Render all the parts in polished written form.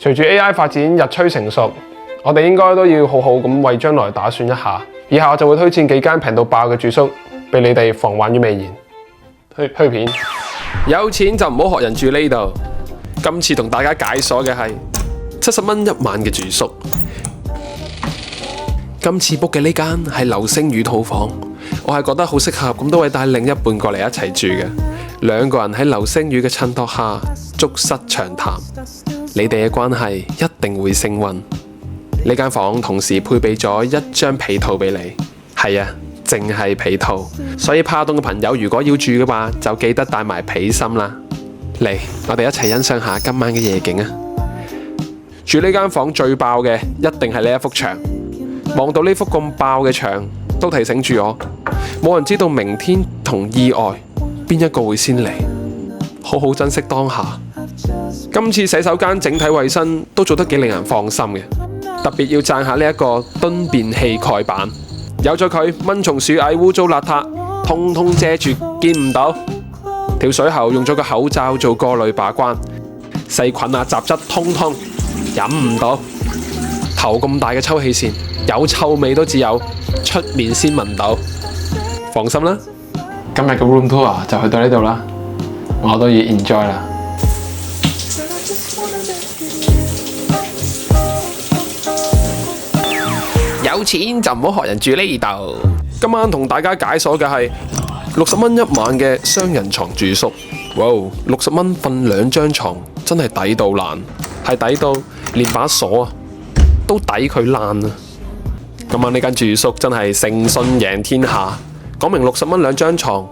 隨住 AI 發展日趨成熟，我哋應該都要好好咁為將來打算一下。以下我就會推薦幾間平到爆嘅住宿，俾你哋防患於未然。去片，有錢就唔好學人住呢度。今次同大家解鎖嘅係70蚊一晚嘅住宿。今次 book 嘅呢間係流星雨套房，我係覺得好適合咁多位帶另一半過嚟一齊住嘅。2個人喺流星雨嘅襯托下，促膝長談，你哋嘅關係一定會升溫。呢間房同時配備咗1張被套俾你，係啊，淨係被套。所以怕凍嘅朋友如果要住嘅話，就記得帶埋被芯啦。嚟，我哋一齊欣賞下今晚嘅夜景啊！住呢間房最爆嘅一定係呢一幅牆，望到呢幅咁爆嘅牆，都提醒住我，冇人知道明天同意外邊一個會先嚟，好好珍惜當下。今次洗手間整體衛生都做得幾令人放心嘅，特別要讚下呢一個蹲便器蓋板，有咗佢，蚊蟲鼠蟻污糟邋遢，通通遮住，見唔到。條水喉用咗個口罩做過濾把關，細菌啊雜質通通飲唔到。頭咁大嘅抽氣扇，有臭味都只有出面先聞到。放心啦，今日嘅 room tour 就去到呢度啦，我都要 enjoy 啦。有錢就唔好學人住呢度。今晚同大家解鎖嘅係60蚊一晚嘅雙人床住宿。哇，60蚊瞓2張床，真係抵到爛，係抵到連把鎖啊都抵佢爛啊！今晚呢間住宿真係誠信贏天下，講明60蚊2張床，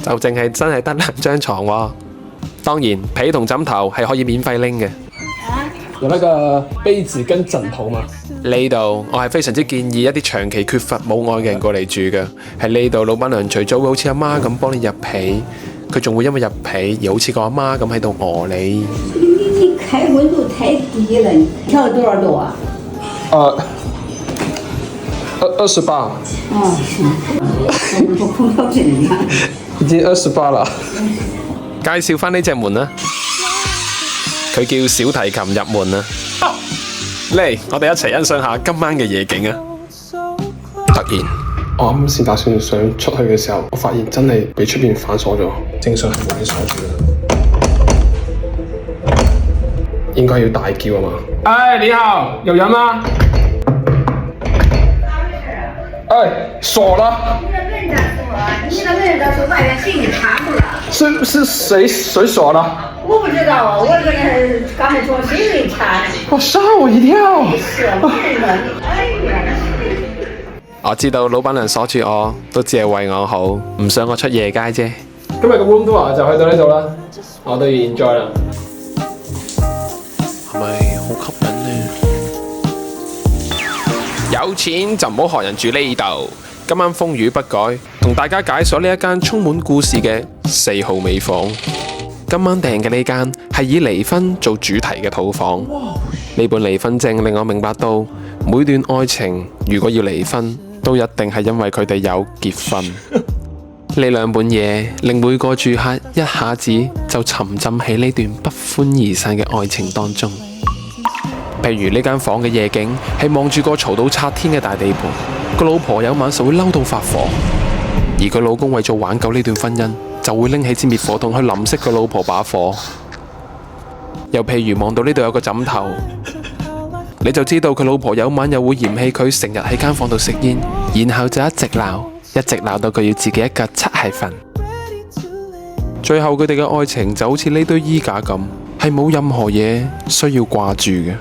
就淨係真係得2張床喎。當然被同枕頭係可以免費拎嘅。有那個被子跟枕頭嘛？呢度我係非常之建議一啲長期缺乏母愛嘅人過嚟住嘅。喺呢度老闆娘除咗會好似阿媽咁幫你入被，佢仲會因為入被而好似個阿媽咁喺度餓你。你開溫度太低了，你調多少度啊？28。我空調真的已經28啦。介紹翻呢隻門啦，佢叫小提琴入門啦。嚟，我哋一齊欣賞下今晚嘅夜景啊！突然，我啱先打算想出去嘅時候，我發現真係俾出邊反鎖咗，正常係冇人鎖住嘅，應該要大叫啊嘛！哎，你好，有人嗎？哎，鎖了。你的門到時候外面給你查出了。是誰鎖了？我不知道啊，我這個剛才從心裡查。我嚇我一跳。是沒人。哎呀！我知道老闆娘鎖住我，都只係為我好，唔想我出夜街啫。今日個 room tour 就去到呢度啦，我都要 enjoy 啦。係咪好吸引呢？有錢就唔好學人住呢度。今晚風雨不改，同大家解鎖呢一間充滿故事嘅4號尾房。今晚訂嘅呢間係以離婚做主題嘅套房。呢本離婚證令我明白到，每段愛情如果要離婚，都一定係因為佢哋有結婚。呢2本嘢令每個住客一下子就沉浸喺呢段不歡而散嘅愛情當中。譬如呢間房嘅夜景係望住個嘈到拆天嘅大地盤，個老婆有晚就會嬲到發火，而佢老公為咗挽救呢段婚姻，就會拎起支滅火筒去淋熄個老婆把火。又譬如望到呢度有個枕頭，你就知道佢老婆有晚又會嫌棄佢成日喺間房度食煙，然後就一直鬧到佢要自己一個擦鞋瞓。最後佢哋嘅愛情就好似呢堆衣架咁，係冇任何嘢需要掛住嘅。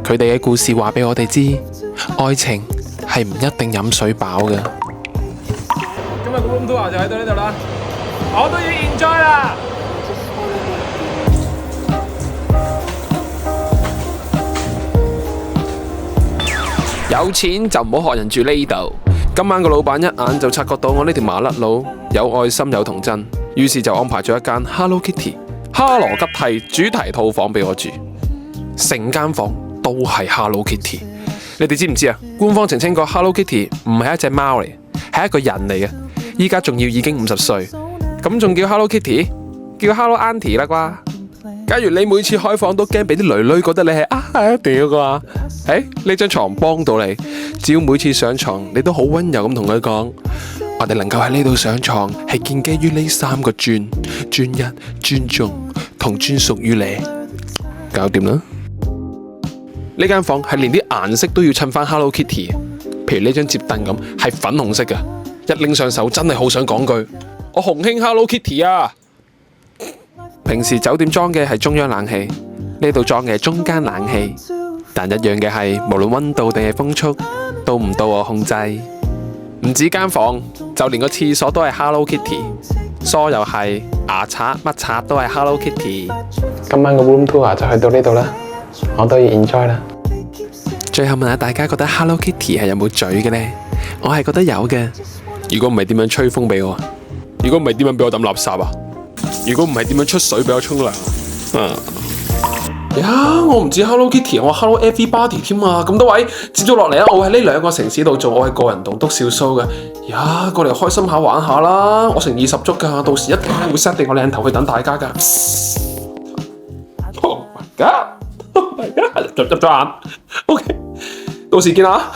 佢哋嘅故事話俾我哋知，愛情係唔一定飲水飽嘅。今日個 room tour 就喺到呢度啦，我都要 enjoy 啦。有錢就唔好學人住呢度。今晚個老闆一眼就察覺到我呢條麻甩佬有愛心有童真，於是就安排咗一間 Hello Kitty 哈羅吉蒂主題套房俾我住，成間房都係 Hello Kitty。你哋知唔知啊？官方澄清過 Hello Kitty 唔係一隻貓嚟，係一個人嚟嘅。依家仲要已經50歲，咁仲叫 Hello Kitty？叫 Hello Auntie 啦啩？假如你每次開房都驚俾啲女女覺得你係一定要嘅話，呢張床幫到你，只要每次上床你都好溫柔咁同佢講，我哋能夠喺呢度上床係建基於呢3個專一、尊重同專屬於你，搞掂啦。呢間房係連啲顏色都要襯翻 Hello Kitty， 譬如呢張摺凳咁係粉紅色嘅，一拎上手真係好想講句我紅興 Hello Kitty 啊！平時酒店裝嘅係中央冷氣，呢度裝嘅係中間冷氣，但一樣嘅係無論溫度定係風速都唔到我控制。唔止間房，就連個廁所都係 Hello Kitty， 梳又係，牙刷乜刷都係 Hello Kitty。今晚個 room tour 就去到呢度啦，我都要 enjoy 啦。最後問下大家覺得 Hello Kitty 係有冇嘴嘅呢？我係覺得有嘅。如果唔係點樣吹風俾我？如果唔係點樣俾我抌垃圾啊？如果唔係點樣出水俾我沖涼？我唔止 Hello Kitty， 我 Hello Everybody 添啊！咁多位接咗落嚟啊！我喺呢2個城市度做，我係個人棟篤笑 show 嘅。過嚟開心下玩下啦！我誠意十足噶，到時一定會 set 定我靚頭去等大家噶。Oh my god！ 入咗眼。OK，到時見啦。